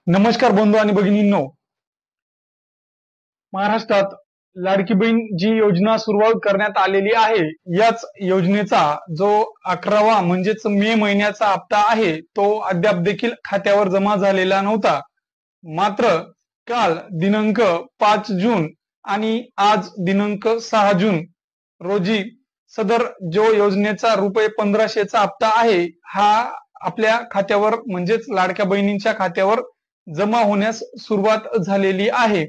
नमस्कार बंधू आणि भगिनींनो, महाराष्ट्रात लाडकी बहीण जी योजना सुरुवात करण्यात आलेली आहे, याच योजनेचा जो 11वा म्हणजेच मे महिन्याचा हप्ता आहे, तो अद्याप देखील खात्यावर जमा झालेला नव्हता. मात्र काल दिनांक 5 जून आणि आज दिनांक 6 जून रोजी सदर जो योजनेचा रुपये 1500चा हप्ता आहे, हा आपल्या खात्यावर म्हणजेच लाडक्या बहिणींच्या खात्यावर जमा होण्यास सुरुवात झालेली आहे.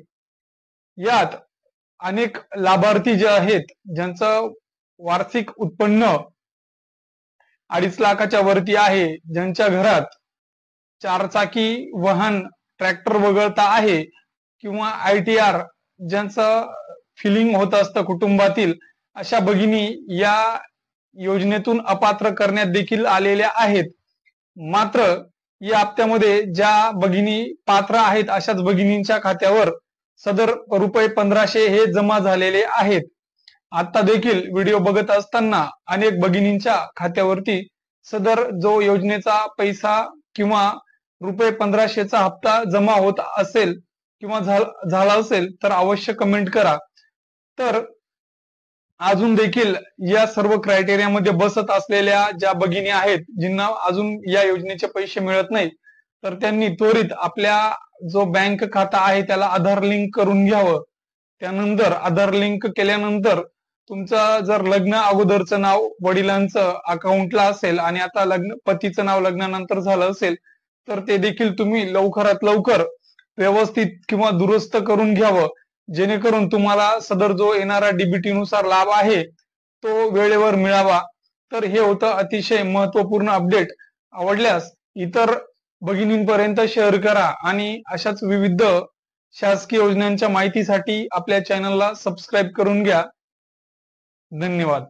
यात अनेक लाभार्थी जे आहेत, ज्यांचं वार्षिक उत्पन्न 2.5 लाखाच्या वरती आहे, ज्यांच्या घरात चारचाकी वाहन ट्रॅक्टर वगळता आहे किंवा ITR ज्यांचं फिलिंग होत असतं कुटुंबातील, अशा भगिनी या योजनेतून अपात्र करण्यात देखील आलेल्या आहेत. मात्र या हप्त्यामध्ये ज्या भगिनी पात्र आहेत, अशाच भगिनींच्या खात्यावर सदर रुपये 1500 हे जमा झालेले आहेत. आता देखील व्हिडिओ बघत असताना अनेक भगिनींच्या खात्यावरती सदर जो योजनेचा पैसा किंवा रुपये 1500चा हप्ता जमा होत असेल किंवा झाला असेल तर अवश्य कमेंट करा. तर अजून देखील या सर्व क्रायटेरियामध्ये बसत असलेल्या ज्या भगिनी आहेत, ज्यांना अजून या योजनेचे पैसे मिळत नाही, तर त्यांनी त्वरित आपल्या जो बँक खाता आहे त्याला आधार लिंक करून घ्यावं. त्यानंतर आधार लिंक केल्यानंतर तुमचं जर लग्न अगोदरचं नाव वडिलांचं अकाउंटला असेल आणि आता पतीचं नाव लग्नानंतर झालं असेल, तर ते देखील तुम्ही लवकरात लवकर व्यवस्थित किंवा दुरुस्त करून घ्यावं, जेणेकरून तुम्हाला सदर जो येणारा डीबीटी नुसार लाभ आहे तो वेळेवर मिळावा. तर हे होतं अतिशय महत्वपूर्ण अपडेट. आवडल्यास इतर भगिनींपर्यंत शेअर करा आणि अशाच विविध शासकीय योजनांच्या माहितीसाठी आपल्या चॅनलला सबस्क्राईब करून घ्या. धन्यवाद.